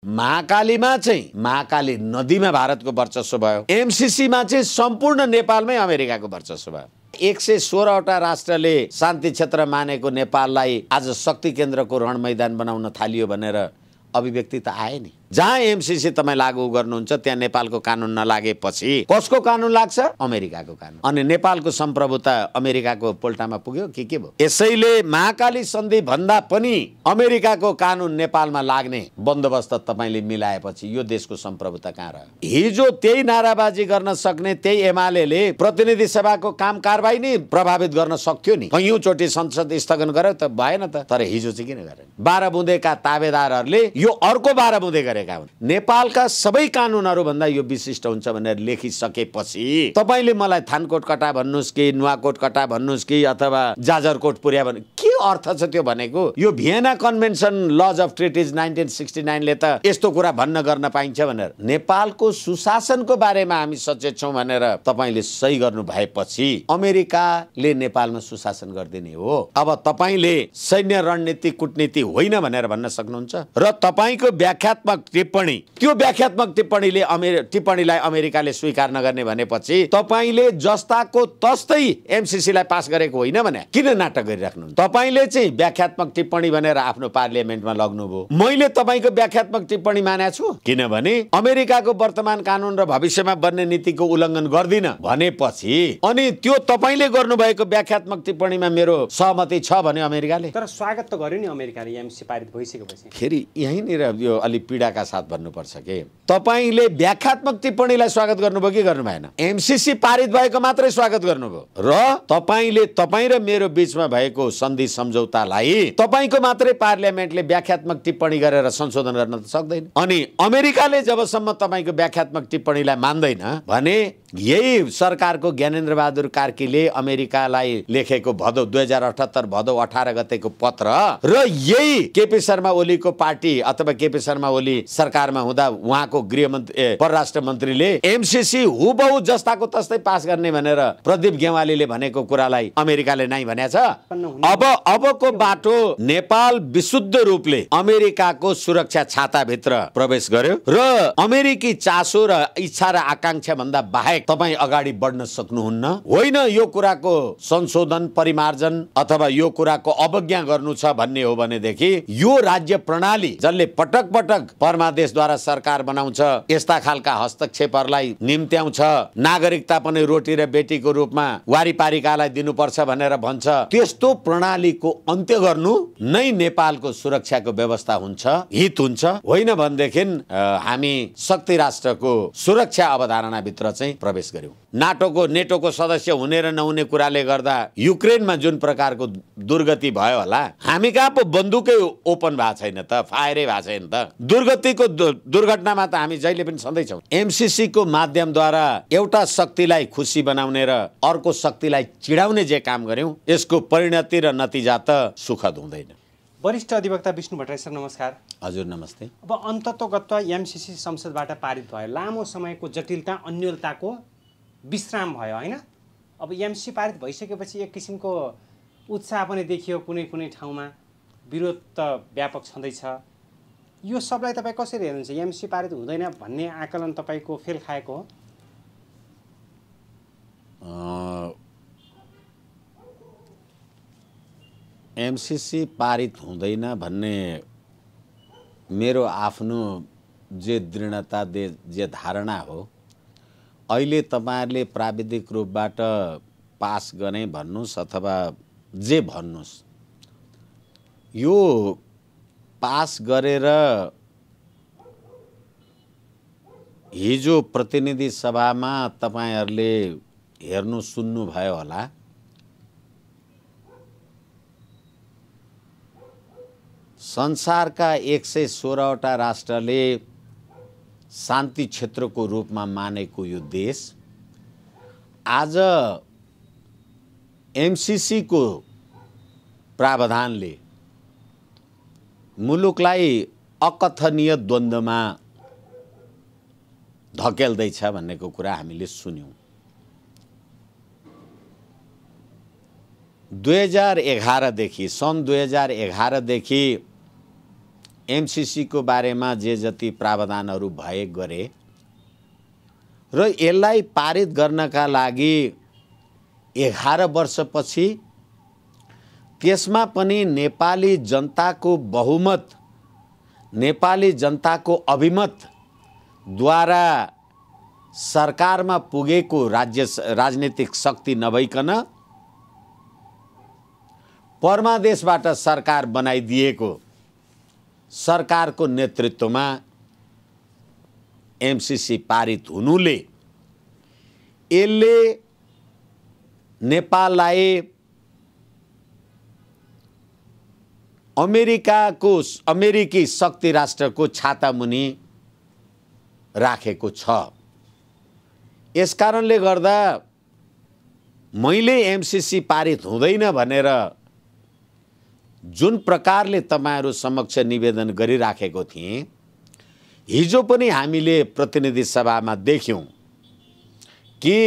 महाकालीमा चाहिँ महाकाली नदीमा भारतको वर्चस्व भयो। एमसीसीमा चाहिँ सम्पूर्ण नेपालमै अमेरिकाको वर्चस्व भयो। 116वटा राष्ट्रले शान्ति क्षेत्र मानेको नेपाललाई आज शक्ति केन्द्रको रण मैदान बनाउन थालियो भनेर अभिव्यक्ति त आए नि। जहाँ एमसीसी तपाईँ लागू गर्नुहुन्छ त्यहाँ नेपालको कानुन नलागेपछि कसको कानुन लाग्छ? अमेरिकाको कानुन। अनि नेपालको सम्प्रभुता अमेरिकाको पोल्टामा पुग्यो के भयो? यसैले महाकाली सन्धि भन्दा पनि अमेरिकाको कानुन नेपालमा लाग्ने बन्दोबस्त तपाईले मिलाएपछि यो देशको सम्प्रभुता कहाँ रह्यो? हिजो त्यही नाराबाजी गर्न सक्ने त्यही एमालेले प्रतिनिधि सभाको काम कारबाही नै प्रभावित गर्न सक्थ्यो नि। कैयौं चोटि संसद स्थगन गर्यो त भएन त। तर हिजो चाहिँ किन गरेन? 12 बुँदेका ताबेदारहरूले यो अर्को 12 बुँदे गरेका हुन्। नेपालका सबै कानुनहरू भन्दा यो विशिष्ट हुन्छ भनेर लेखिसकेपछि तपाईले मलाई थानकोट कटा भन्नुस् कि नुवाकोट कटा भन्नुस् कि अथवा जाजरकोट पुर्या भन्नु के अर्थ छ त्यो भनेको? यो Vienna convention lodge of treaties 1969 ले त यस्तो कुरा भन्न गर्न पाइन्छ भनेर नेपालको सुशासनको बारेमा हामी सचेत छौं भनेर तपाईले सही गर्नु भएपछि अमेरिकाले नेपालमा सुशासन गर्दिने हो। अब तपाईले सैन्य रणनीति कूटनीति होइन भनेर भन्न सक्नुहुन्छ र तपाईको व्याख्यात्मक टिप्पणी त्यो व्याख्यात्मक टिप्पणीलाई अमेरिकाले स्वीकार नगर्ने भनेपछि तपाईले जस्ताको तस्तै एमसीसी लाई पास गरेको होइन भने किन नाटक गरिराख्नुहुन्छ? तपाईले चाहिँ व्याख्यात्मक टिप्पणी भनेर आफ्नो पार्लियामेन्टमा लग्नुभयो। मैले तपाईको व्याख्यात्मक टिप्पणी मानेको छु किनभने अमेरिकाको वर्तमान कानुन र भविष्यमा बन्ने नीतिको उल्लङ्घन गर्दिन भनेपछि अनि त्यो तपाईले गर्नुभएको व्याख्यात्मक टिप्पणीमा मेरो सहमति छ भने अमेरिकाले तर स्वागत त गर्यो नि अमेरिकाले एमसीसी पारित भइसकेपछि। फेरि यहीँनिर यो अलि पीडाका साथ भन्नुपर्छ के तपाईले व्याख्यात्मक टिप्पणीलाई स्वागत गर्नुभयो कि गर्नु भएन? एमसीसी पारित भएको मात्रै स्वागत गर्नुभयो र तपाईँ र मेरो बीचमा भएको सन्धि सम्झौतालाई तपाईको मात्रै पार्लियामेन्टले व्याख्यात्मक टिप्पणी गरेर संशोधन गर्न त सक्दैन। अनि अमेरिकाले जबसम्म तपाईको व्याख्यात्मक टिप्पणीलाई मान्दैन भने यही सरकारको ज्ञानेन्द्र बहादुर कार्कीले अमेरिकालाई लेखेको भदौ 2078 भदौ 18 गतेको पत्र र यही केपी शर्मा ओलीको पार्टी अथवा केपी शर्मा ओली सरकारमा हुँदा उहाँको गृहमन्त्री परराष्ट्र मन्त्रीले एमसीसी हुबहु जस्ताको तस्तै पास गर्ने भनेर प्रदीप गेवालीले भनेको कुरालाई अमेरिकाले नै भनेछ। अबको बाटो नेपाल विशुद्ध रूपले अमेरिकाको सुरक्षा छाताभित्र प्रवेश गर्यो र अमेरिकी चासो र इच्छा र आकांक्षा भन्दा बाहेक तपाई अगाडि बढ्न सक्नुहुन्न। होइन यो कुराको संशोधन परिमार्जन अथवा यो कुराको अवज्ञा गर्नु छ भन्ने हो भनेदेखि यो राज्य प्रणाली जसले पटक पटक परमादेशद्वारा सरकार बनाउँछ यस्ता खालका हस्तक्षेपहरूलाई निम्त्याउँछ नागरिकता पनि रोटी र बेटीको रूपमा वारीपारिकालाई दिनुपर्छ भनेर भन्छ त्यस्तो प्रणालीको अन्त्य गर्नु नै नेपालको सुरक्षाको व्यवस्था हुन्छ हित हुन्छ। होइन भनेदेखि हामी शक्ति राष्ट्रको सुरक्षा अवधारणा भित्र चाहिँ प्रवेश गर्यौं। नेटोको सदस्य हुने र नहुने कुराले गर्दा युक्रेनमा जुन प्रकारको दुर्गति भयो होला हामी कहाँ पो बन्दुकै ओपन भएको छैन त फायरै भएको छैन त। दुर्घटनामा त हामी जहिले पनि सधैँ छौं। एमसीसी को माध्यमद्वारा एउटा शक्तिलाई खुसी बनाउने र अर्को शक्तिलाई चिडाउने जे काम गर्यौं यसको परिणति र नतिजा त सुखद हुँदैन। वरिष्ठ अधिवक्ता विष्णु भट्टराई सर नमस्कार। हजुर नमस्ते। अब अन्ततोगत्वा एमसीसी संसदबाट पारित भयो, लामो समयको जटिलता अन्यलताको विश्राम भयो होइन? अब एमसीसी पारित भइसकेपछि एक किसिमको उत्साह पनि देखियो कुनै कुनै ठाउँमा, विरोध त व्यापक छँदैछ। यो सबलाई तपाईँ कसरी हेर्नुहुन्छ? एमसीसी पारित हुँदैन भन्ने आकलन तपाईँको फेल खाएको हो? एमसीसी पारित हुँदैन भन्ने मेरो आफ्नो जे दृढता जे धारणा हो अहिले तपाईहरुले प्राविधिक रूपबाट पास गर्ने भन्नुस् अथवा जे भन्नुस् यो पास गरेर हिजो प्रतिनिधि सभामा तपाईहरुले हेर्नु सुन्नु भयो होला। संसारका 116वटा राष्ट्रले शान्ति क्षेत्रको रूपमा मानेको यो देश आज एमसीसी को प्रावधानले मुलुकलाई अकथनीय द्वन्द्वमा धकेल्दैछ भन्नेको कुरा हामीले सुन्यौं। 2011 देखि सन् 2011 देखि एमसीसी को बारेमा जे जति प्रावधानहरू भए गरे र यसलाई पारित गर्नका लागि 11 वर्षपछि त्यसमा पनि नेपाली जनताको बहुमत, नेपाली जनताको अभिमतद्वारा सरकारमा पुगेको राजनीतिक शक्ति नभइकन परमादेशबाट सरकार बनाइदिएको सरकारको नेतृत्वमा एमसीसी पारित हुनुले यसले नेपाललाई अमेरिकी शक्ति राष्ट्रको छातामुनि राखेको छ। यसकारणले गर्दा मैले एमसीसी पारित हुँदैन भनेर जुन प्रकारले तपाईहरु समक्ष निवेदन गरिराखेको थिएँ, हिजो पनि हामीले प्रतिनिधि सभामा देख्यौं कि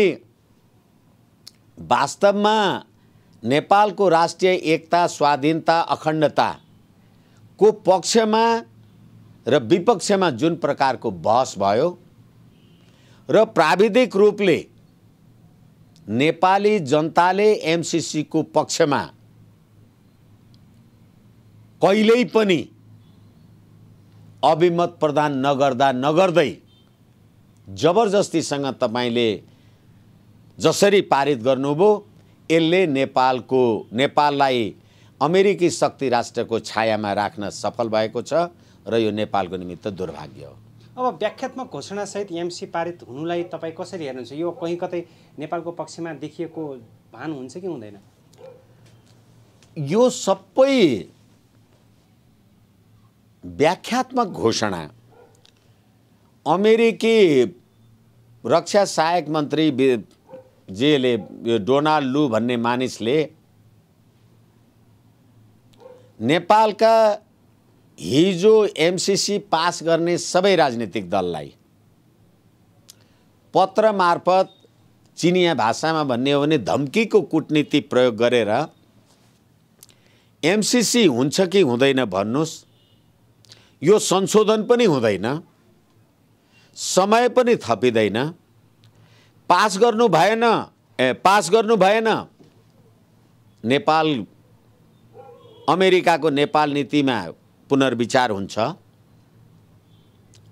वास्तवमा नेपालको राष्ट्रिय एकता, स्वाधीनता, अखण्डताको पक्षमा र विपक्षमा जुन प्रकारको बहस भयो र प्राविधिक रूपले नेपाली जनताले एमसीसी को पक्षमा कहिल्यै पनि अभिमत प्रदान नगर्दै जबरजस्तीसँग तपाईले जसरी पारित गर्नुभयो, यसले नेपाललाई अमेरिकी शक्ति राष्ट्रको छायामा राख्न सफल भएको छ र यो नेपालको निमित्त दुर्भाग्य हो। अब व्याख्यात्मक घोषणा सहित एमसी पारित हुनुलाई तपाई कसरी हेर्नुहुन्छ? यो कहीं कतै नेपालको पक्षमा देखिएको भान हुन्छ कि हुँदैन? यो सबै व्याख्यात्मक घोषणा अमेरिकी रक्षा सहायक मन्त्री जेले डोनाल्ड लू भन्ने मानिसले नेपालका हिजो एमसीसी पास गर्ने सबै राजनीतिक दललाई पत्र मार्फत, चिनिया भाषामा भन्ने हो भने धम्कीको कूटनीति प्रयोग गरेर एमसीसी हुन्छ कि हुँदैन भन्नुस्, यो संशोधन पनि हुँदैन, समय पनि थपिँदैन, पास गर्नु भएन, नेपाल अमेरिकाको नेपाल नीतिमा पुनर्विचार हुन्छ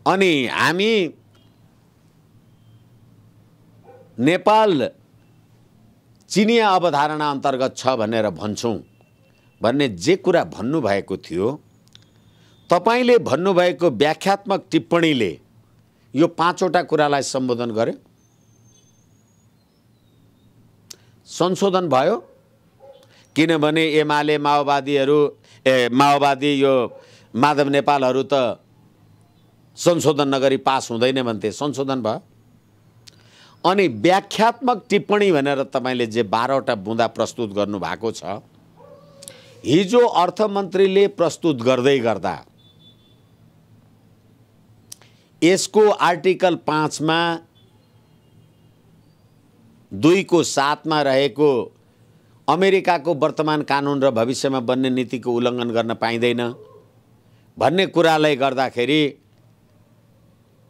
अनि हामी नेपाल चिनिया अवधारणा अन्तर्गत छ भनेर भन्छौं भन्ने जे कुरा भन्नुभएको थियो, तपाईले भन्नुभएको व्याख्यात्मक टिप्पणीले यो 5 वटा कुरालाई सम्बोधन गर्यो। संशोधन भयो किनभने एमाले माओवादी यो माधव नेपालहरू त संशोधन नगरी पास हुँदैन भन्थे, संशोधन भयो। अनि व्याख्यात्मक टिप्पणी भनेर तपाईले जे 12 वटा बुँदा प्रस्तुत गर्नु भएको छ, हिजो अर्थमन्त्रीले प्रस्तुत गर्दै गर्दा यसको आर्टिकल 5 मा 2 को 7 मा रहेको अमेरिकाको वर्तमान कानुन र भविष्यमा बन्ने नीतिको उल्लङ्घन गर्न पाइँदैन भन्ने कुरालाई गर्दाखेरि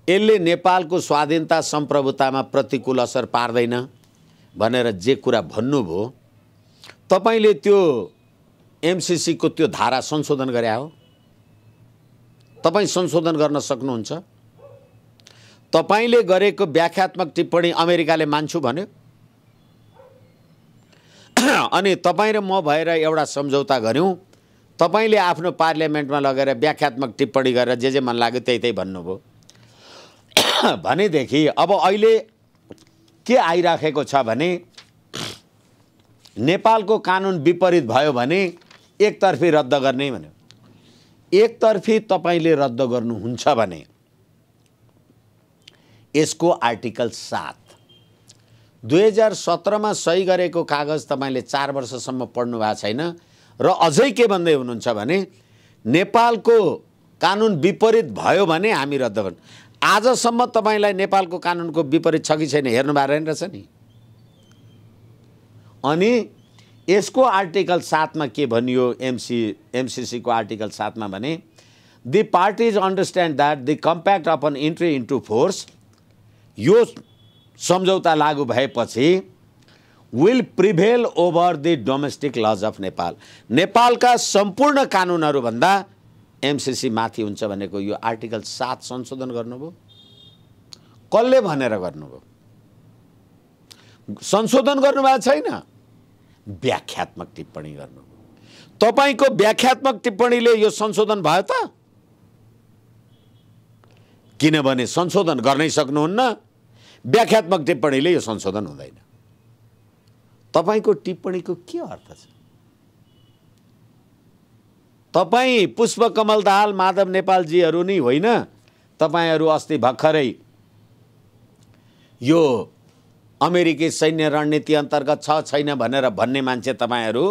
यसले नेपालको स्वाधीनता सम्प्रभुतामा प्रतिकूल असर पार्दैन भनेर जे कुरा भन्नुभयो, तपाईले त्यो एमसीसी को त्यो धारा संशोधन गरे हो। तपाई संशोधन गर्न सक्नुहुन्छ। तपाईले गरेको व्याख्यात्मक टिप्पणी अमेरिकाले मान्छु भन्यो अनि तपाई र म भएर एउटा सम्झौता गर्यौं, तपाईले आफ्नो पार्लियामेन्टमा लगेर व्याख्यात्मक टिप्पणी गरेर जे मन लाग्यो त्यही भन्नुभयो भनेदेखि अब अहिले के आइराखेको छ भने नेपालको कानुन विपरीत भयो भने एकतर्फी रद्द गर्ने भन्यो। एकतर्फी तपाईले रद्द गर्नुहुन्छ भने यसको आर्टिकल 7 2017 मा सही गरेको कागज तपाईले 4 वर्षसम्म पढ्नु भएको छैन र अझै के भन्दै हुनुहुन्छ भने नेपालको कानुन विपरीत भयो भने हामी रद्द गर्नु। आजसम्म तपाईलाई नेपालको कानुनको विपरीत छ कि छैन हेर्नु भएको रहेछ नि। अनि यसको आर्टिकल 7 मा के भनियो, एमसीसी को आर्टिकल 7 मा भने the parties understand that the compact upon entry into force, यो सम्झौता लागू भएपछि will prevail over the domestic laws of Nepal. नेपालका सम्पूर्ण कानुनहरूभन्दा एमसीसी माथि हुन्छ भनेको यो आर्टिकल 7 संशोधन गर्नुभयो। कसले भनेर गर्नुभयो? संशोधन गर्नुभएको छैन, व्याख्यात्मक टिप्पणी गर्नुभयो। तपाईको व्याख्यात्मक टिप्पणीले यो संशोधन भयो त? किनभने संशोधन गर्नै सक्नुहुन्न, व्याख्यात्मक टिप्पणीले यो संशोधन हुँदैन। तपाईको टिप्पणीको के अर्थ छ? तपाई पुष्पकमल दाहाल माधव नेपालजीहरू नै होइन, तपाईहरू अस्ति भर्खरै यो अमेरिकी सैन्य रणनीति अन्तर्गत छ छैन भनेर भन्ने मान्छे तपाईहरू,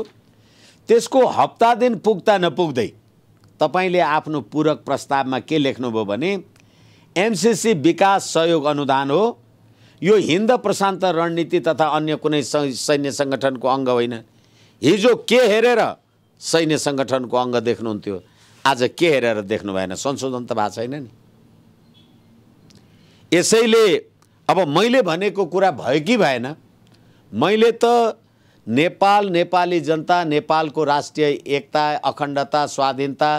त्यसको हप्ता दिन पुग्दा नपुग्दै तपाईले आफ्नो पूरक प्रस्तावमा के लेख्नुभयो भने एमसीसी विकास सहयोग अनुदान हो, यो हिन्द प्रशान्त रणनीति तथा अन्य कुनै सैन्य संगठनको अङ्ग होइन। हिजो के हेरेर सैन्य संगठनको अङ्ग देख्नुहुन्थ्यो, आज के हेरेर देख्नु भएन? संशोधन त भएको छैन नि। यसैले अब मैले भनेको कुरा भयो कि भएन? मैले त नेपाल, नेपाली जनता, नेपालको राष्ट्रिय एकता, अखण्डता, स्वाधीनता,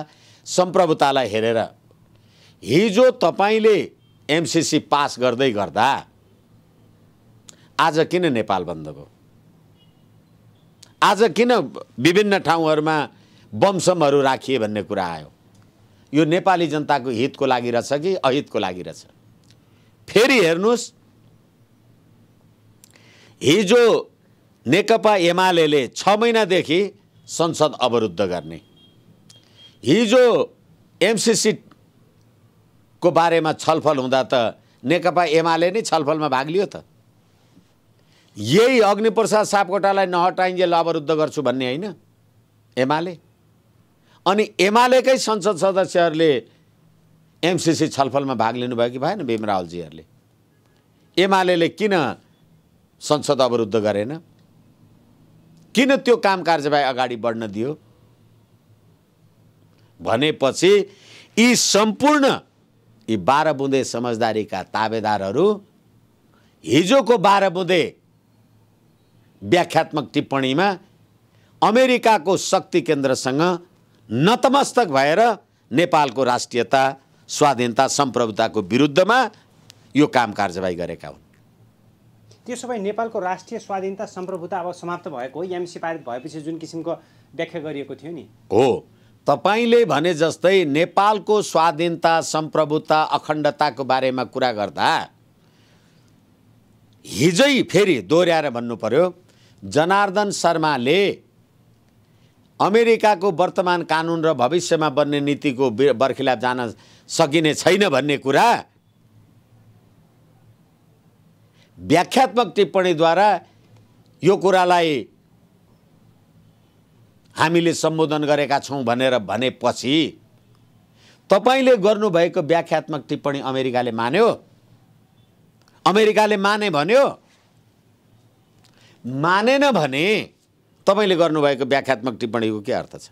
सम्प्रभुतालाई हेरेर हिजो तपाईले एमसीसी पास गर्दै गर्दा आज किन नेपाल बन्द भयो? आज किन विभिन्न ठाउँहरूमा बमसमहरू राखिए भन्ने कुरा आयो? यो नेपाली जनताको हितको लागि रहेछ कि अहितको लागि रहेछ? फेरि हेर्नुस्, हिजो नेकपा एमाले 6 महिनादेखि संसद अवरुद्ध गर्ने, हिजो एमसीसी को बारेमा छलफल हुँदा त नेकपा एमाले नै छलफलमा भाग लियो त। यही अग्निप्रसाद सापकोटालाई नहटाइन्जेल अवरुद्ध गर्छु भन्ने होइन एमाले। अनि एमालेकै संसद सदस्यहरूले एमसीसी छलफलमा भाग लिनुभयो कि भएन? भीम रावलजीहरूले। एमाले किन संसद अवरुद्ध गरेन? किन त्यो काम कार्यवाही अगाडि बढ्न दियो? भनेपछि यी सम्पूर्ण यी 12 बुँदे समझदारीका ताबेदारहरू हिजोको 12 बुँदे व्याख्यात्मक टिप्पणीमा अमेरिकाको शक्ति केन्द्रसँग नतमस्तक भएर नेपालको राष्ट्रियता, स्वाधीनता, सम्प्रभुताको विरुद्धमा यो काम कार्यवाही गरेका हुन्। त्यसो भए नेपालको राष्ट्रिय स्वाधीनता, सम्प्रभुता अब समाप्त भएको हो? एमसीसी पारित भएपछि जुन किसिमको व्याख्या गरिएको थियो नि, हो तपाईले भने जस्तै नेपालको स्वाधीनता, सम्प्रभुता, अखण्डताको बारेमा कुरा गर्दा हिजै फेरि दोहोर्याएर भन्नु पर्यो, जनार्दन शर्माले अमेरिकाको वर्तमान कानुन र भविष्यमा बन्ने नीतिको बर्खिलाफ जान सकिने छैन भन्ने कुरा व्याख्यात्मक टिप्पणीद्वारा यो कुरालाई हामीले सम्बोधन गरेका छौं भनेर भनेपछि तपाईले गर्नुभएको व्याख्यात्मक टिप्पणी अमेरिकाले मान्यो? अमेरिकाले माने भन्यो? मानेन भने तपाईले गर्नुभएको व्याख्यात्मक टिप्पणीको के अर्थ छ?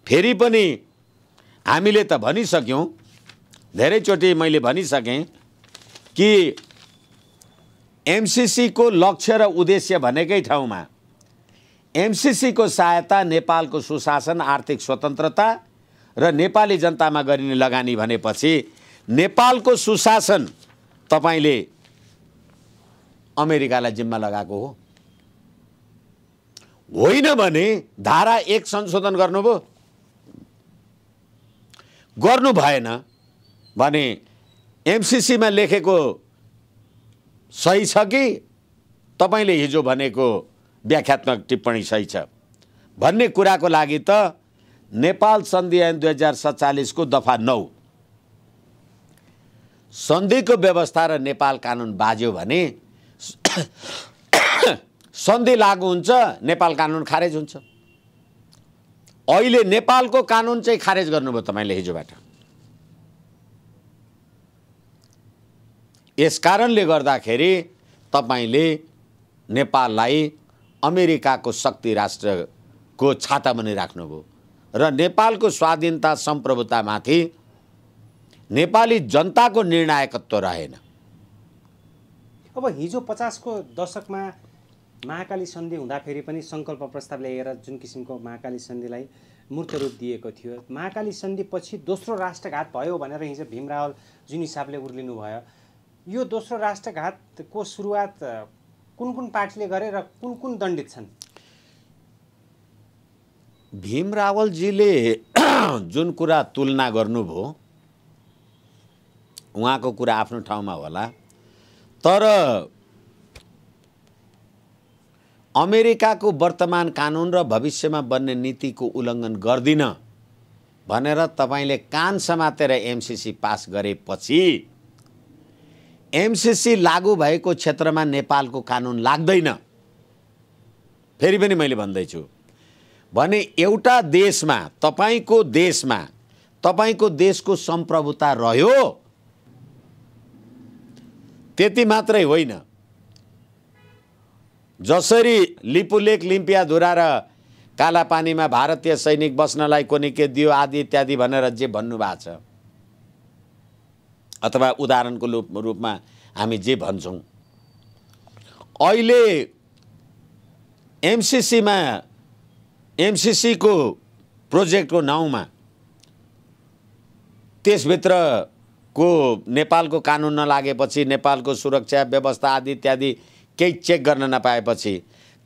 फेरि पनि हामीले त भनिसक्यौं, धेरैचोटि मैले भनिसकेँ कि एमसीसी को लक्ष्य र उद्देश्य भनेकै ठाउँमा एमसीसी को सहायता नेपालको सुशासन, आर्थिक स्वतन्त्रता र नेपाली जनतामा गरिने लगानी भनेपछि नेपालको सुशासन तपाईले अमेरिकालाई जिम्मा लगाएको हो? होइन भने धारा 1 संशोधन गर्नुभयो? गर्नु भएन भने एमसीसी मा लेखेको सही छ कि तपाईले हिजो भनेको व्याख्यात्मक टिप्पणी सही छ भन्ने कुराको लागि त नेपाल सन्धि ऐन 2047 को दफा 9 सन्धिको व्यवस्था र नेपाल कानुन बाज्यो भने सन्धि लागू हुन्छ, नेपाल कानुन खारेज हुन्छ। अहिले नेपालको कानुन चाहिँ खारेज गर्नुभयो तपाईले हिजोबाट। यस कारणले गर्दाखेरि तपाईले नेपाललाई अमेरिकाको शक्ति राष्ट्रको छाता बनी राख्नुभयो। र नेपालको स्वाधीनता सम्प्रभुतामाथि नेपाली जनताको निर्णायकत्व रहेन। अब हिजो 50 को दशकमा महाकाली सन्धि हुँदाखेरि पनि सङ्कल्प प्रस्ताव ल्याएर जुन किसिमको महाकाली सन्धिलाई मूर्त रूप दिएको थियो, महाकाली सन्धिपछि दोस्रो राष्ट्रघात भयो भनेर हिजो भीम रावल जुन हिसाबले उर्लिनु भयो, यो दोस्रो राष्ट्रघातको सुरुवात कुन कुन पार्टीले गरे र कुन कुन दण्डित छन्? भीम रावलजीले जुन कुरा तुलना गर्नुभयो उहाँको कुरा आफ्नो ठाउँमा होला, तर अमेरिकाको वर्तमान कानुन र भविष्यमा बन्ने नीतिको उल्लङ्घन गर्दिन भनेर तपाईले कान समातेर एमसीसी पास गरेपछि एमसीसी लागू भएको क्षेत्रमा नेपालको कानुन लाग्दैन। फेरि पनि मैले भन्दैछु भने एउटा देशमा तपाईको देशको सम्प्रभुता रह्यो, त्यति मात्रै होइन। जसरी लिपुलेक लिम्पियाधुरा र कालापानीमा भारतीय सैनिक बस्नलाई कोनिके दियो आदि इत्यादि भनेर जे भन्नुभएको छ, अथवा उदाहरणको रूपमा हामी जे भन्छौँ, अहिले एमसीसीको प्रोजेक्टको नाउँमा त्यसभित्रको नेपालको कानुन नलागेपछि, नेपालको सुरक्षा व्यवस्था आदि इत्यादि केही चेक गर्न नपाएपछि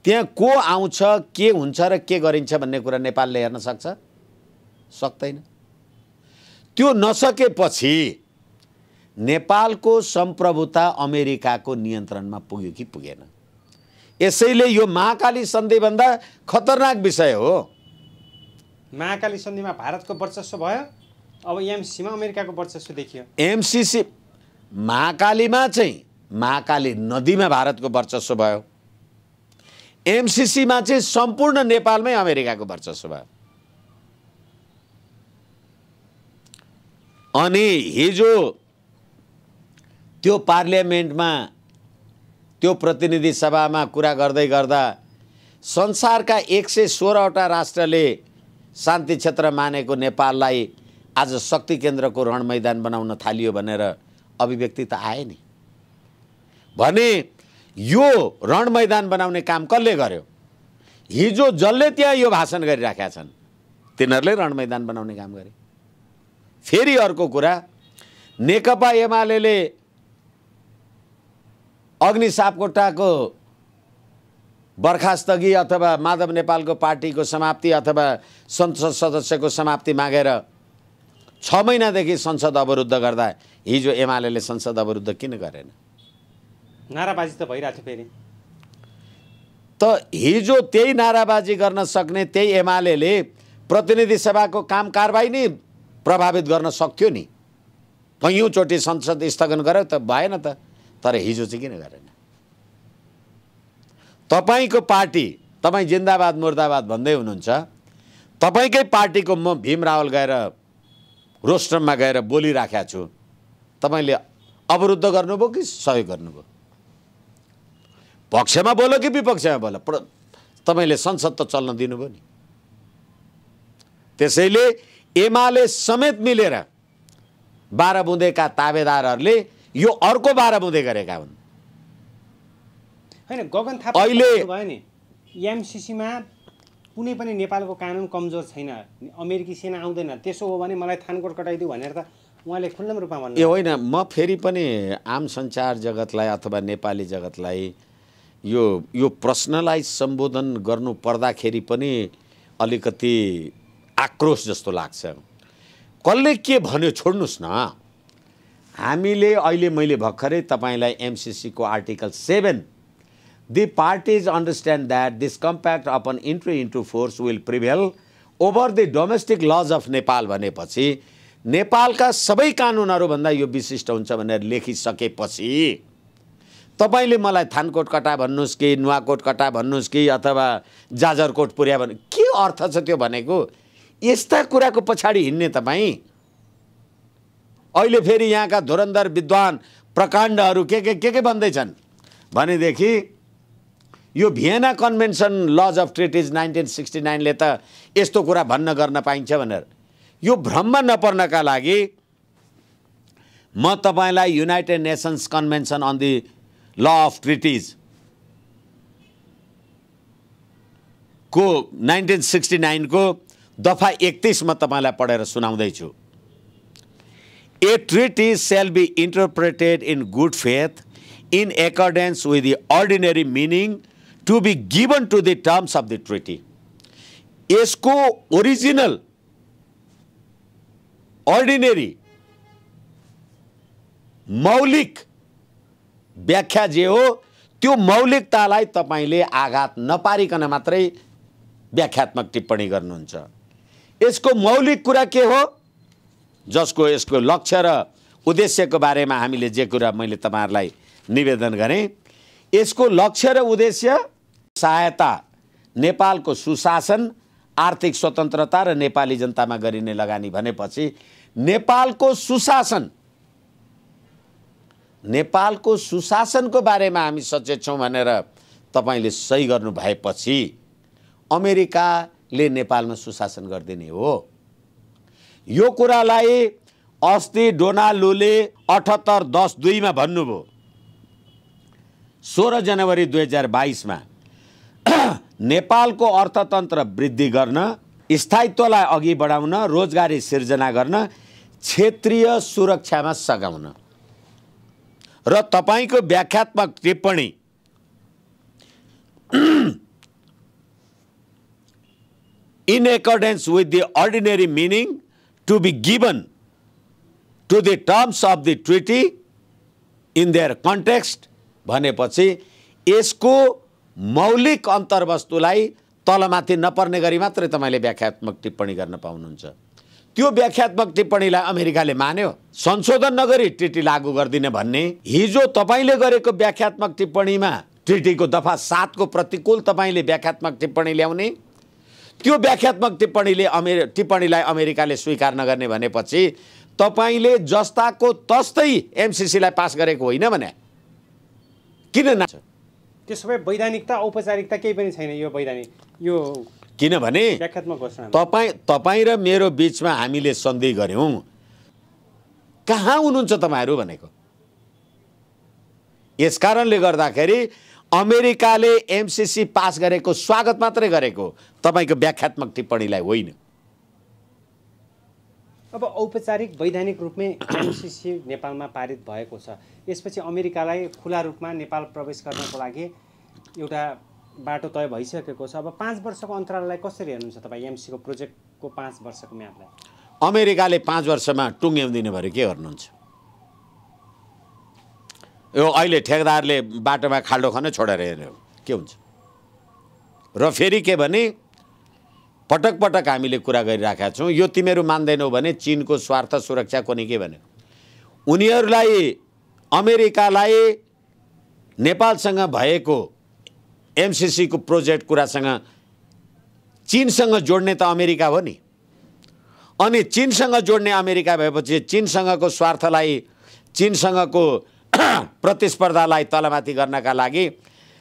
त्यहाँ को आउँछ, के हुन्छ र के गरिन्छ भन्ने कुरा नेपालले हेर्न सक्छ? सक्दैन। त्यो नसकेपछि नेपालको सम्प्रभुता अमेरिकाको नियन्त्रणमा पुग्यो कि पुगेन? यसैले यो महाकाली सन्धिभन्दा खतरनाक विषय हो। महाकाली सन्धिमा भारतको वर्चस्व भयो, अब एमसीसीमा अमेरिकाको वर्चस्व देखियो। एमसीसी महाकालीमा चाहिँ महाकाली नदीमा भारतको वर्चस्व भयो, एमसीसीमा चाहिँ सम्पूर्ण नेपालमै अमेरिकाको वर्चस्व भयो। अनि हिजो त्यो पार्लियामेन्टमा त्यो प्रतिनिधि सभामा कुरा गर्दै गर्दा संसारका 116वटा राष्ट्रले शान्ति क्षेत्र मानेको नेपाललाई आज शक्ति केन्द्रको रण मैदान बनाउन थालियो भनेर अभिव्यक्ति त आए नि। भने यो रण मैदान बनाउने काम कसले गर्यो? हिजो जसले त्यहाँ यो भाषण गरिराखेका छन् तिनीहरूले रण मैदान बनाउने काम गरे। फेरि अर्को कुरा, नेकपा एमाले अग्नि सापकोटाको बर्खास्तगी अथवा माधव नेपालको पार्टीको समाप्ति अथवा संसद सदस्यको समाप्ति मागेर 6 महिनादेखि संसद अवरुद्ध गर्दा हिजो एमाले संसद अवरुद्ध किन गरेन? नाराबाजी त भइरहेको थियो। फेरि त हिजो त्यही नाराबाजी गर्न सक्ने त्यही एमाले प्रतिनिधि सभाको काम कारबाही नै प्रभावित गर्न सक्थ्यो नि। कैयौँचोटि संसद स्थगन गर्यो त भएन त, तर हिजो चाहिँ किन गरेन? तपाईको पार्टी, तपाईँ जिन्दाबाद मुर्दाबाद भन्दै हुनुहुन्छ, तपाईकै पार्टीको म भीम रावल गएर रोस्टरमा गएर बोलिराखेको छु, तपाईले अवरुद्ध गर्नुभयो कि सहयोग गर्नुभयो? पक्षमा बोलो कि विपक्षमा बोलो, तपाईले संसद त चल्न दिनुभयो नि। त्यसैले एमाले समेत मिलेर 12 बुँदेका ताबेदारहरूले यो अर्को 12 बुँदे गरेका हुन्। हैन, गगन थापा अहिले भयो नि, एमसीसीमा कुनै पनि नेपालको कानुन कमजोर छैन, अमेरिकी सेना आउँदैन, त्यसो हो भने मलाई थानकोट कटाइदिउ भनेर त उहाँले खुल्लम रूपमा भन्नु। ए होइन, म फेरि पनि आम सञ्चार जगतलाई अथवा नेपाली जगतलाई यो प्रश्नलाई सम्बोधन गर्नु पर्दाखेरि पनि अलिकति आक्रोश जस्तो लाग्छ। कसले के भन्यो छोड्नुस् न। हामीले अहिले मैले भर्खरै तपाईलाई एमसीसी को article 7 The parties understand that this compact upon entry into force will prevail over the domestic laws of Nepal भनेपछि नेपालका सबै कानुनहरू भन्दा यो विशिष्ट हुन्छ भनेर लेखिसकेपछि तपाईले मलाई थानकोट कटा भन्नुस् कि नुवाकोट कटा भन्नुस् कि अथवा जाजरकोट पुर्या भन्नु, के अर्थ छ त्यो भनेको? यस्ता कुराको पछाडी हिँड्ने तपाईँ अहिले फेरि यहाँका धुरन्धर विद्वान प्रकाण्डहरू के भन्दैछन् भनेदेखि यो Vienna convention lodge of treaties 1969 त यस्तो कुरा भन्न गर्न पाइन्छ भनेर यो भ्रममा नपर्नका लागि म तपाईलाई United Nations Convention on the law of treaties को 1969 को दफा 31 म तपाईलाई पढेर सुनाउँदै छु। A treaty shall be interpreted in good faith in accordance with the ordinary meaning to be given to the terms of the treaty. यसको original ordinary मौलिक व्याख्या जे हो त्यो मौलिकतालाई तपाईले आघात नपारिकन मात्रै व्याख्यात्मक टिप्पणी गर्नुहुन्छ। यसको मौलिक कुरा के हो जसको यसको लक्ष्य र उद्देश्यको बारेमा हामीले जे कुरा मैले तपाईहरुलाई निवेदन गरेँ यसको लक्ष्य र उद्देश्य सहायता नेपालको सुशासन आर्थिक स्वतन्त्रता र नेपाली जनतामा गरिने लगानी भनेपछि नेपालको सुशासनको बारेमा हामी सचेत छौं भनेर तपाईले सही गर्नु भएपछि अमेरिकाले नेपालमा सुशासन गर्दिने हो। यो कुरालाई अस्ति डोनाल्डले 78-10-2 मा भन्नुभयो। 16 जनवरी 2022 मा नेपालको अर्थतन्त्र वृद्धि गर्न स्थायित्वलाई अघि बढाउन रोजगारी सिर्जना गर्न क्षेत्रीय सुरक्षामा सघाउन र तपाईको व्याख्यात्मक टिप्पणी in accordance with the ordinary meaning to be given to the terms of the treaty in their context भनेपछि यसको मौलिक अन्तर्वस्तुलाई तलमाथि नपर्ने गरी मात्रै तपाईले व्याख्यात्मक टिप्पणी गर्न पाउनुहुन्छ। त्यो व्याख्यात्मक टिप्पणीलाई अमेरिकाले मान्यो संशोधन नगरी ट्रिटी लागू गर्दिने भन्ने हिजो तपाईले गरेको व्याख्यात्मक टिप्पणीमा ट्रिटीको दफा 7 को प्रतिकूल तपाईले व्याख्यात्मक टिप्पणी ल्याउने त्यो व्याख्यात्मक टिप्पणीलाई अमेरिकाले स्वीकार नगर्ने भनेपछि तपाईले जस्ताको तस्तै एमसीसी लाई पास गरेको होइन भने किन नाच्छ? त्यसो भए वैधानिकता औपचारिकता केही पनि छैन यो वैधानिक यो किनभने व्याख्यात्मक घोषणा तपाई र मेरो बीचमा हामीले सन्धि गर्यौं कहाँ हुनुहुन्छ तपाईहरु भनेको। यसकारणले गर्दाखेरि अमेरिकाले एमसीसी पास गरेको स्वागत मात्रै गरेको तपाईको व्याख्यात्मक टिप्पणीलाई होइन। अब औपचारिक वैधानिक रूपमै एमसीसी नेपालमा पारित भएको छ। यसपछि अमेरिकालाई खुला रूपमा नेपाल प्रवेश गर्नको लागि एउटा बाटो तय भइसकेको छ। अब 5 वर्षको अन्तराललाई कसरी हेर्नुहुन्छ तपाई एमसीसी को प्रोजेक्टको 5 वर्षको म्यादलाई? अमेरिकाले 5 वर्षमा टुङ्ग्याउँदिने भरे के गर्नुहुन्छ? यो अहिले ठेकेदारले बाटोमा खाल्डो खने छोडेर हेर्यो के हुन्छ? र फेरि के भने पटक पटक हामीले कुरा गरिराखेका छौं यो तिमीहरू मान्दैनौ भने चीनको स्वार्थ सुरक्षा कोनी के भने उनीहरूलाई अमेरिकालाई नेपालसँग भएको एमसीसी को प्रोजेक्ट कुरासँग चीनसँग जोड्ने त अमेरिका हो नि। अनि चीनसँग जोड्ने अमेरिका भएपछि चीनसँगको स्वार्थलाई चीनसँगको प्रतिस्पर्धालाई तलमाथि गर्नका लागि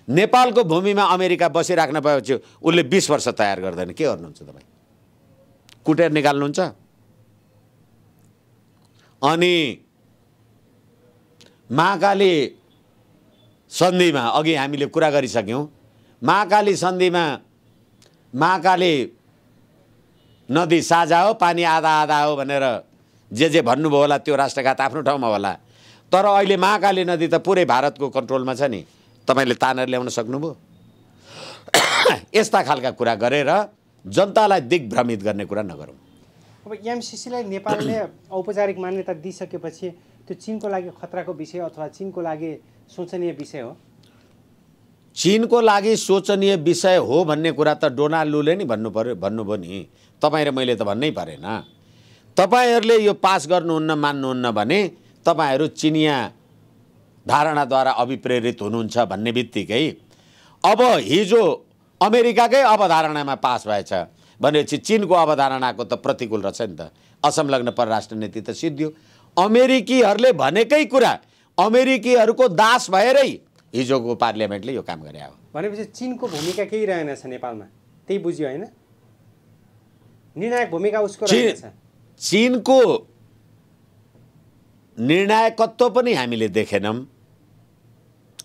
नेपालको भूमिमा अमेरिका बसिराख्न भएपछि उले 20 वर्ष तयार गर्दैन के गर्नुहुन्छ तपाई? कुटेर निकाल्नुहुन्छ? अनि महाकाली सन्धिमा अघि हामीले कुरा गरिसक्यौं। महाकाली सन्धिमा महाकाली नदी साझा हो पानी आधा आधा हो भनेर जे भन्नुभयो होला त्यो राष्ट्रघात आफ्नो ठाउँमा होला। तर अहिले महाकाली नदी त पुरै भारतको कन्ट्रोलमा छ नि तपाईले तानेर ल्याउन सक्नुभयो? यस्ता खालका कुरा गरेर जनतालाई दिग्भ्रमित गर्ने कुरा नगरौं। अब एमसीसी लाई नेपालले औपचारिक मान्यता दिइसकेपछि त्यो चीनको लागि खतराको विषय अथवा चीनको लागि सोचनीय विषय हो? चीनको लागि सोचनीय विषय हो भन्ने कुरा त डोनाल्डले नि भन्नुभयो नि। तपाई र मैले त भन्नै परेन। तपाईहरुले यो पास गर्नुहुन्न मान्नुहुन्न भने तपाईहरु चिनिया धारणाद्वारा अभिप्रेरित हुनुहुन्छ भन्ने बित्तिकै अब हिजो अमेरिकाकै अवधारणामा पास भएछ भनेपछि चीनको अवधारणाको त प्रतिकूल रहेछ नि त। असंलग्न परराष्ट्र नीति त सिद्धियो। अमेरिकीहरुले भनेकै कुरा अमेरिकीहरुको दास भएरै हिजोको पार्लियामेन्टले यो काम गरे हो। भनेपछि चीनको भूमिका केही रहेनछ नेपालमा, त्यही बुझ्यो होइन? निर्णायक भूमिका उसको रहेछ। चीनको निर्णायकत्व पनि हामीले देखेनौँ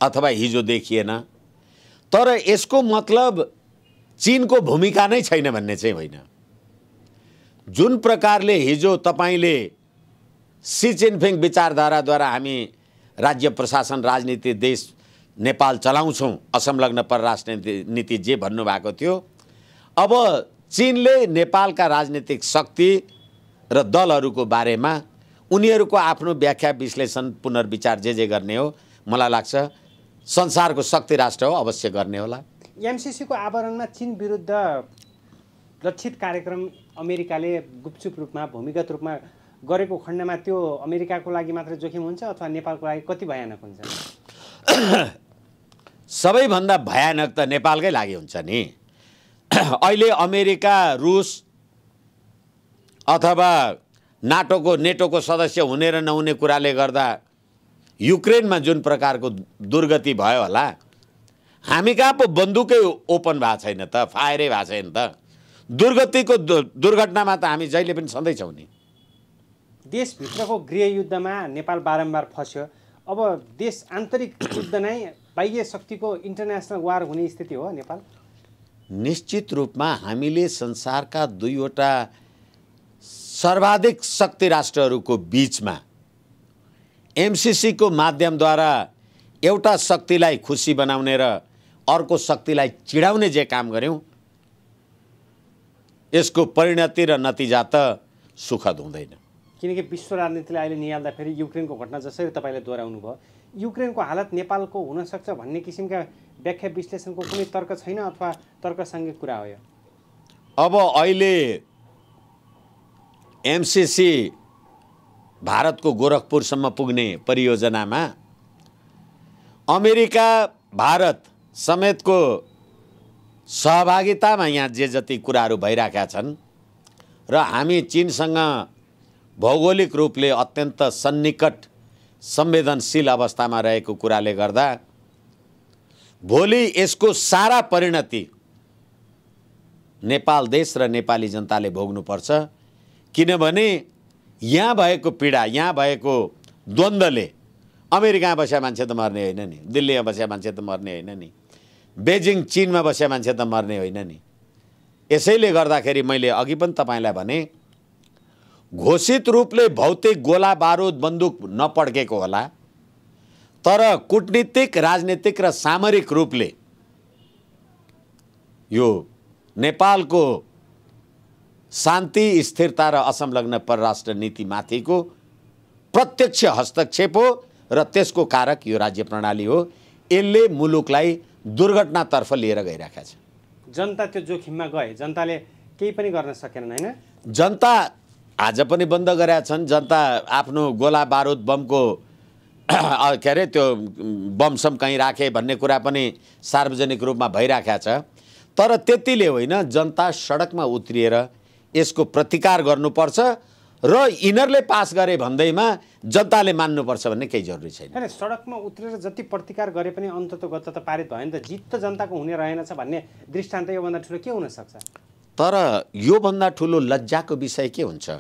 अथवा हिजो देखिएन। तर यसको मतलब चीनको भूमिका नै छैन भन्ने चाहिँ होइन। जुन प्रकारले हिजो तपाईले सी जिनपिङ विचारधाराद्वारा हामी राज्य प्रशासन राजनीति देश नेपाल चलाउँछौँ, असंलग्न परराष्ट्र नीति जे भन्नुभएको थियो, अब चीनले नेपालका राजनीतिक शक्ति र दलहरूको बारेमा उनीहरूको आफ्नो व्याख्या विश्लेषण पुनर्विचार जे गर्ने हो, मलाई लाग्छ संसारको शक्ति राष्ट्र हो, अवश्य गर्ने होला। एमसीसीको आवरणमा चीन विरुद्ध लक्षित कार्यक्रम अमेरिकाले गुपचुप रूपमा भूमिगत रूपमा गरेको खण्डमा त्यो अमेरिकाको लागि मात्र जोखिम हुन्छ अथवा नेपालको लागि कति भयानक हुन्छ? सबैभन्दा भयानक त नेपालकै लागि हुन्छ नि। अहिले अमेरिका, रुस अथवा नेटोको सदस्य हुने र नहुने कुराले गर्दा युक्रेनमा जुन प्रकारको दुर्गति भयो होला, हामी कहाँ पो बन्दुकै ओपन भएको छैन त, फायरै भएको छैन त। दुर्गतिको दुर्घटनामा त हामी जहिले पनि छँदैछौँ नि। देशभित्रको गृहयुद्धमा नेपाल बारम्बार फस्यो। अब देश आन्तरिक युद्ध नै बाह्य शक्तिको इन्टरनेसनल वार हुने स्थिति हो नेपाल? निश्चित रूपमा हामीले संसारका दुईवटा सर्वाधिक शक्ति राष्ट्रहरूको बीचमा एमसीसीको माध्यमद्वारा एउटा शक्तिलाई खुसी बनाउने र अर्को शक्तिलाई चिडाउने जे काम गर्यौं, यसको परिणति र नतिजा त सुखद हुँदैन। किनकि विश्व राजनीतिले अहिले निहाल्दा फेरि युक्रेनको घटना जसरी तपाईले दोहोऱ्याउनु भयो, युक्रेनको हालत नेपालको हुन सक्छ भन्ने किसिमका व्याख्या विश्लेषणको कुनै तर्क छैन अथवा तर्कसँगै कुरा हो यो? अब अहिले एमसीसी भारतको गोरखपुरसम्म पुग्ने परियोजनामा अमेरिका, भारत समेतको सहभागितामा यहाँ जे जति कुराहरू भइरहेका छन् र हामी चीनसँग भौगोलिक रूपले अत्यन्त सन्निकट संवेदनशील अवस्थामा रहेको कुराले गर्दा भोलि यसको सारा परिणति नेपाल देश र नेपाली जनताले भोग्नुपर्छ। किनभने यहाँ भएको पीडा, यहाँ भएको द्वन्द्वले अमेरिकामा बसेका मान्छे त मर्ने होइन नि, दिल्लीमा बसेका मान्छे त मर्ने होइन नि, बेजिङ चीनमा बसेका मान्छे त मर्ने होइन नि। यसैले गर्दाखेरि मैले अघि पनि तपाईलाई भने, घोषित रूपले भौतिक गोला बारुद बन्दुक नपड्केको होला, तर कूटनीतिक, राजनीतिक र सामरिक रूपले यो नेपालको शान्ति, स्थिरता र असंलग्न परराष्ट्र नीतिमाथिको प्रत्यक्ष हस्तक्षेप हो र त्यसको कारक यो राज्य प्रणाली हो। यसले मुलुकलाई दुर्घटनातर्फ लिएर गइरहेका छ। जनता त्यो जोखिममा गए, जनताले केही पनि गर्न सकेनन् हैन? जनता आज पनि बन्द गरेका छन्। जनता आफ्नो गोला बारुद बमको के अरे त्यो बमसम कहीँ राखे भन्ने कुरा पनि सार्वजनिक रूपमा भइरहेको छ। तर त्यतिले होइन, जनता सडकमा उत्रिएर यसको प्रतिकार गर्नुपर्छ र यिनीहरूले पास गरे भन्दैमा जनताले मान्नुपर्छ भन्ने केही जरुरी छैन। हैन, सडकमा उत्रेर जति प्रतिकार गरे पनि अन्ततोगत त पारित भयो नि त। जित त जनताको हुने रहेनछ भन्ने दृष्टान्त योभन्दा ठुलो के हुन सक्छ? तर योभन्दा ठुलो लज्जाको विषय के हुन्छ?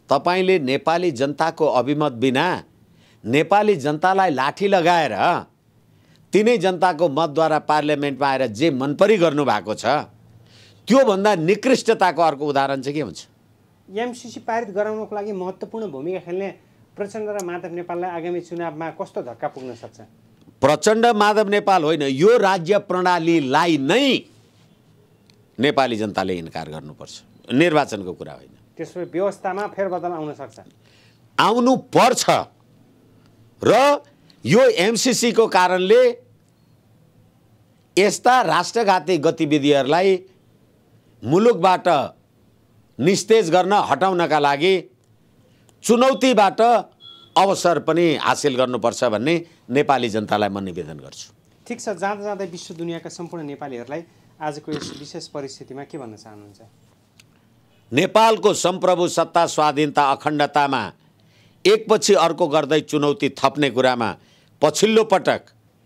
तपाईले नेपाली जनताको अभिमत बिना नेपाली जनतालाई लाठी लगाएर तिनै जनताको मतद्वारा पार्लियामेन्टमा आएर जे मनपरी गर्नुभएको छ, त्यो भन्दा निकृष्टताको अर्को उदाहरण चाहिँ के हुन्छ? एमसीसी पारित गराउनको लागि महत्त्वपूर्ण भूमिका खेल्ने प्रचण्ड र माधव नेपाललाई आगामी चुनावमा कस्तो धक्का पुग्न सक्छ? प्रचण्ड माधव नेपाल होइन, यो राज्य प्रणालीलाई नै नेपाली जनताले इन्कार गर्नुपर्छ। निर्वाचनको कुरा होइन। त्यसो व्यवस्थामा फेरबदल आउन सक्छ? आउनु पर्छ र यो एमसीसी को कारणले यस्ता राष्ट्रघाती गतिविधिहरूलाई मुलुकबाट निस्तेज गर्न, हटाउनका लागि चुनौतीबाट अवसर पनि हासिल गर्नुपर्छ भन्ने नेपाली जनतालाई म निवेदन गर्छु। ठिक छ, जाँदा जाँदै विश्व दुनियाँका सम्पूर्ण नेपालीहरूलाई आजको यस विशेष परिस्थितिमा के भन्न चाहनुहुन्छ? नेपालको सम्प्रभु सत्ता, स्वाधीनता, अखण्डतामा एकपछि अर्को गर्दै चुनौती थप्ने कुरामा पछिल्लो पटक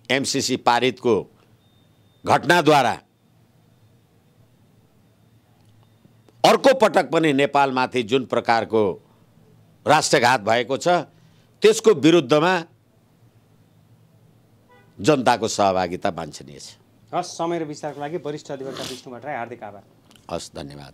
एमसीसी पारितको घटनाद्वारा अर्को पटक पनि नेपालमाथि जुन प्रकारको राष्ट्रघात भएको छ त्यसको विरुद्धमा जनताको सहभागिता वाञ्छनीय छ। हस्, समय र विचारको लागि वरिष्ठ अधिवक्ता विष्णु भट्टराई हार्दिक आभार। हस्, धन्यवाद।